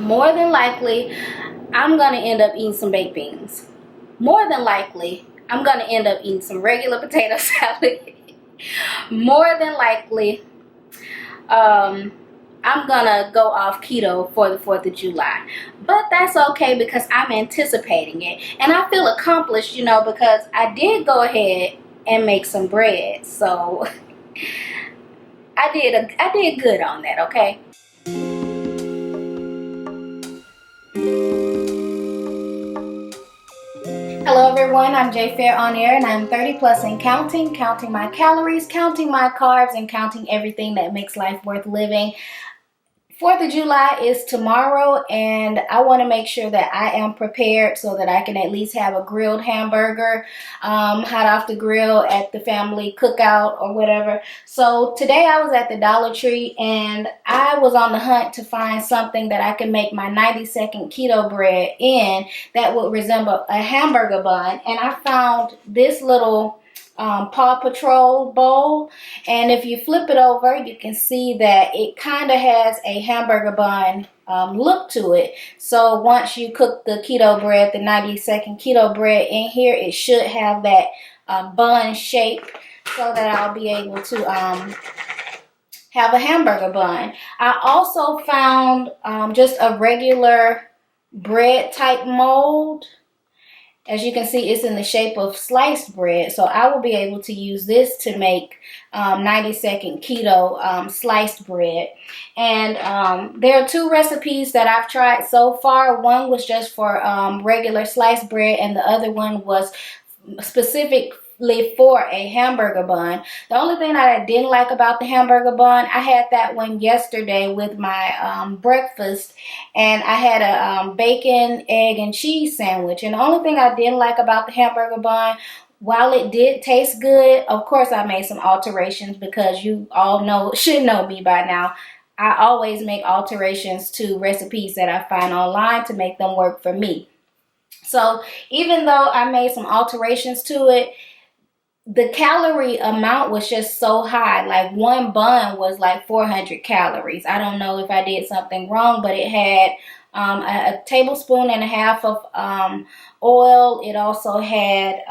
more than likely, I'm going to end up eating some baked beans. More than likely, I'm going to end up eating some regular potato salad. More than likely, I'm gonna go off keto for the 4th of July. But that's okay because I'm anticipating it. And I feel accomplished, you know, because I did go ahead and make some bread. So I did good on that, okay? Hello everyone, I'm J Fair on air and I'm 30 plus and counting my calories, counting my carbs, and counting everything that makes life worth living. 4th of July is tomorrow, and I want to make sure that I am prepared so that I can at least have a grilled hamburger hot off the grill at the family cookout or whatever. So today I was at the Dollar Tree and I was on the hunt to find something that I can make my 90-second keto bread in that would resemble a hamburger bun, and I found this little Paw Patrol bowl, and if you flip it over you can see that it kind of has a hamburger bun look to it. So once you cook the keto bread, the 90-second keto bread in here, it should have that bun shape so that I'll be able to have a hamburger bun. I also found just a regular bread type mold. As you can see, it's in the shape of sliced bread, so I will be able to use this to make 90-second keto sliced bread. And there are 2 recipes that I've tried so far. One was just for regular sliced bread, and the other one was specifically for a hamburger bun. The only thing that I didn't like about the hamburger bun, I had that one yesterday with my breakfast, and I had a bacon, egg, and cheese sandwich. And the only thing I didn't like about the hamburger bun, while it did taste good, of course I made some alterations because you all should know me by now. I always make alterations to recipes that I find online to make them work for me. So even though I made some alterations to it, the calorie amount was just so high. Like one bun was like 400 calories. I don't know if I did something wrong, but it had a tablespoon and a half of oil. It also had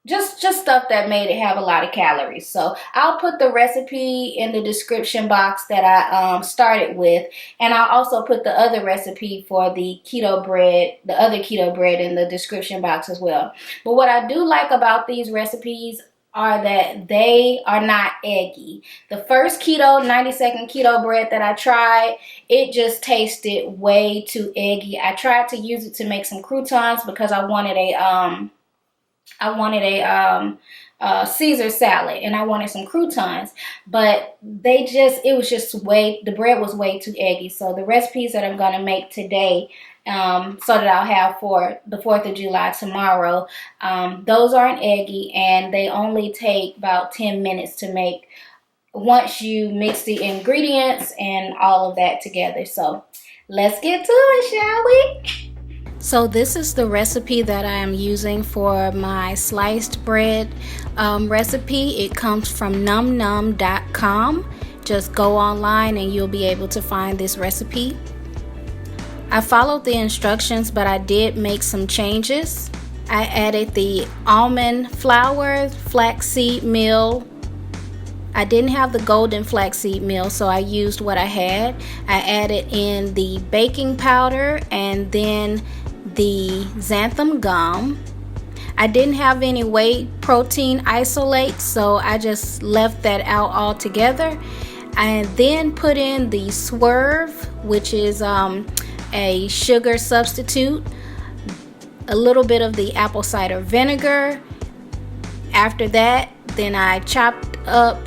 just stuff that made it have a lot of calories. So I'll put the recipe in the description box that I started with, and I'll also put the other recipe for the keto bread, the other keto bread, in the description box as well. But what I do like about these recipes are that they are not eggy. The first keto 90-second keto bread that I tried, it just tasted way too eggy. I tried to use it to make some croutons because I wanted a Caesar salad and I wanted some croutons, but the bread was way too eggy. So the recipes that I'm going to make today, so that I'll have for the 4th of July tomorrow, those aren't eggy, and they only take about 10 minutes to make once you mix the ingredients and all of that together. So let's get to it, shall we? So this is the recipe that I am using for my sliced bread recipe. It comes from numnum.com. Just go online and you'll be able to find this recipe. I followed the instructions, but I did make some changes. I added the almond flour, flaxseed meal. I didn't have the golden flaxseed meal, so I used what I had. I added in the baking powder and then the xanthan gum. I didn't have any whey protein isolate, so I just left that out altogether. I then put in the swerve, which is a sugar substitute, a little bit of the apple cider vinegar. After that, then I chopped up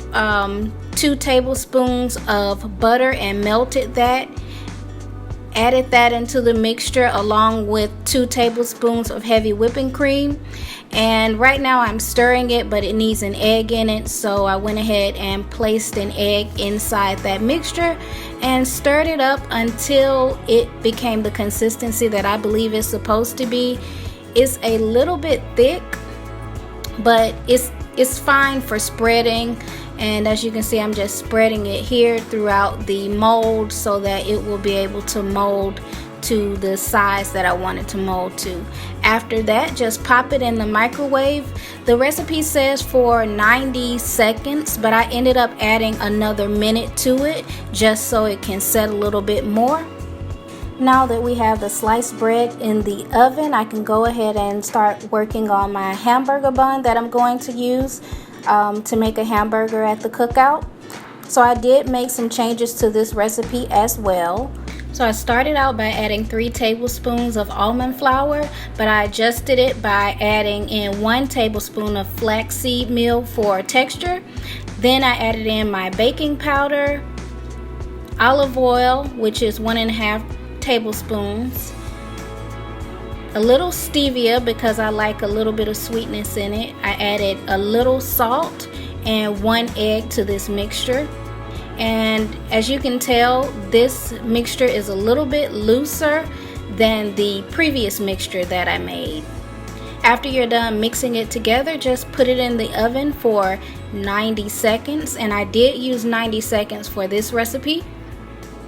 2 tablespoons of butter and melted that. Added that into the mixture along with 2 tablespoons of heavy whipping cream. And right now I'm stirring it, but it needs an egg in it, so I went ahead and placed an egg inside that mixture and stirred it up until it became the consistency that I believe it's supposed to be. It's a little bit thick, but it's fine for spreading And as you can see, I'm just spreading it here throughout the mold so that it will be able to mold to the size that I want it to mold to. After that, just pop it in the microwave. The recipe says for 90 seconds, but I ended up adding another minute to it just so it can set a little bit more. Now that we have the sliced bread in the oven, I can go ahead and start working on my hamburger bun that I'm going to use to make a hamburger at the cookout. So I did make some changes to this recipe as well. So I started out by adding 3 tablespoons of almond flour, but I adjusted it by adding in 1 tablespoon of flaxseed meal for texture. Then I added in my baking powder, olive oil, which is 1.5 tablespoons, a little stevia because I like a little bit of sweetness in it. I added a little salt and 1 egg to this mixture. And as you can tell, this mixture is a little bit looser than the previous mixture that I made. After you're done mixing it together, just put it in the oven for 90 seconds. And I did use 90 seconds for this recipe.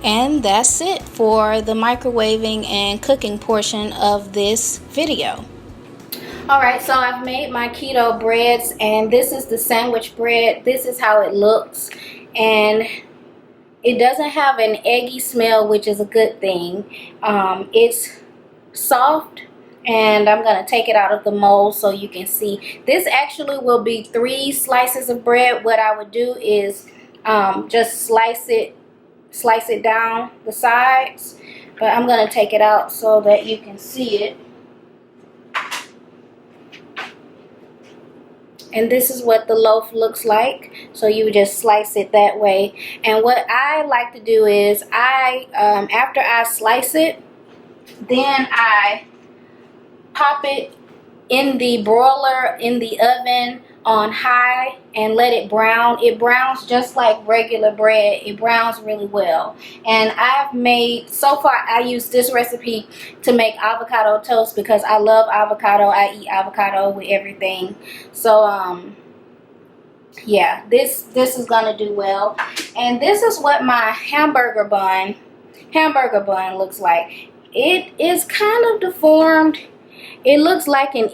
And that's it for the microwaving and cooking portion of this video. Alright, so I've made my keto breads, and this is the sandwich bread. This is how it looks. And it doesn't have an eggy smell, which is a good thing. It's soft, and I'm going to take it out of the mold so you can see. This actually will be 3 slices of bread. What I would do is just slice it down the sides, but I'm going to take it out so that you can see it. And this is what the loaf looks like. So you just slice it that way. And what I like to do is after I slice it, then I pop it in the broiler in the oven on high and let it brown. It browns just like regular bread. It browns really well. And I've made, so far I use this recipe to make avocado toast because I love avocado. I eat avocado with everything. So yeah, this is gonna do well. And this is what my hamburger bun looks like. It is kind of deformed. It looks like an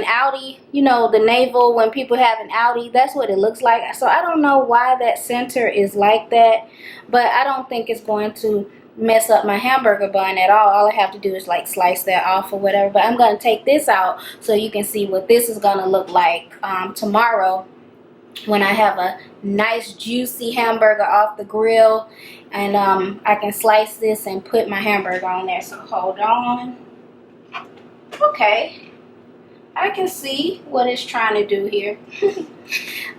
Audi, you know, the navel when people have an Audi, that's what it looks like. So I don't know why that center is like that, but I don't think it's going to mess up my hamburger bun at all. All I have to do is like slice that off or whatever. But I'm going to take this out so you can see what this is going to look like tomorrow when I have a nice juicy hamburger off the grill, and I can slice this and put my hamburger on there. So hold on. Okay, I can see what it's trying to do here.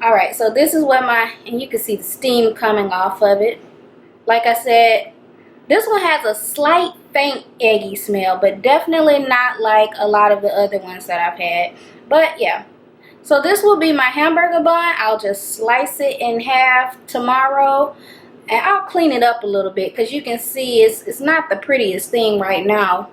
Alright, so this is what and you can see the steam coming off of it. Like I said, this one has a slight faint eggy smell, but definitely not like a lot of the other ones that I've had. But yeah, so this will be my hamburger bun. I'll just slice it in half tomorrow, and I'll clean it up a little bit because you can see it's not the prettiest thing right now.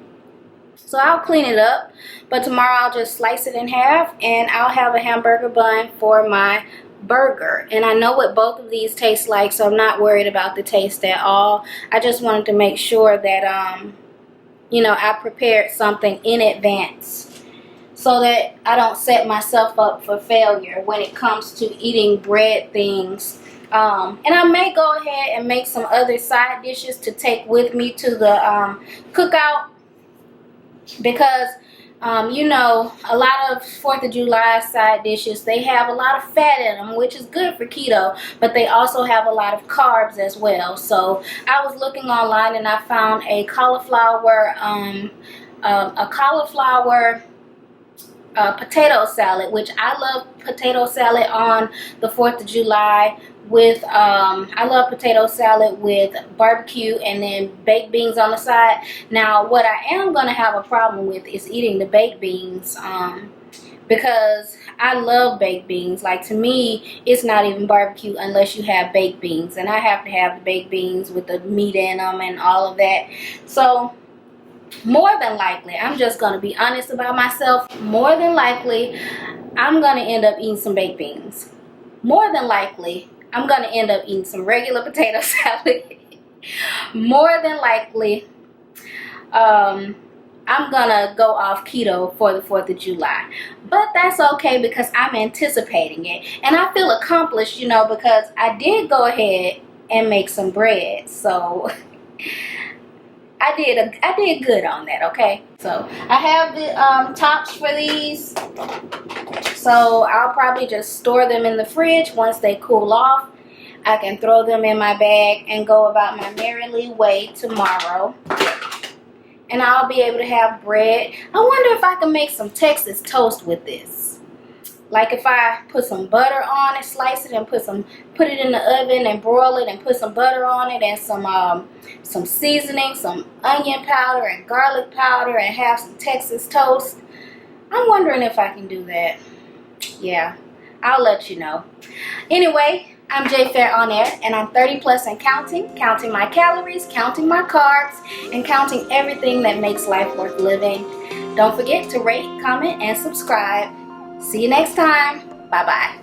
So I'll clean it up, but tomorrow I'll just slice it in half and I'll have a hamburger bun for my burger. And I know what both of these taste like, so I'm not worried about the taste at all. I just wanted to make sure that, you know, I prepared something in advance so that I don't set myself up for failure when it comes to eating bread things. And I may go ahead and make some other side dishes to take with me to the cookout. Because, you know, a lot of 4th of July side dishes, they have a lot of fat in them, which is good for keto, but they also have a lot of carbs as well. So I was looking online and I found a cauliflower potato salad, which I love potato salad on the 4th of July. With I love potato salad with barbecue and then baked beans on the side. Now what I am going to have a problem with is eating the baked beans because I love baked beans. Like, to me, it's not even barbecue unless you have baked beans, and I have to have the baked beans with the meat in them and all of that. So more than likely, I'm just going to be honest about myself, more than likely I'm going to end up eating some baked beans. more than likely, I'm going to end up eating some regular potato salad. More than likely, I'm gonna go off keto for the 4th of July, but that's okay because I'm anticipating it and I feel accomplished, you know, because I did go ahead and make some bread. So I did good on that. Okay, so I have the tops for these, so I'll probably just store them in the fridge. Once they cool off, I can throw them in my bag and go about my merrily way tomorrow. And I'll be able to have bread. I wonder if I can make some Texas toast with this. Like if I put some butter on it, slice it and put it in the oven and broil it and put some butter on it and some seasoning, some onion powder and garlic powder, and have some Texas toast. I'm wondering if I can do that. Yeah, I'll let you know. Anyway, I'm J Fair on air, and I'm 30 plus and counting my calories, counting my carbs, and counting everything that makes life worth living. Don't forget to rate, comment, and subscribe. See you next time. Bye-bye.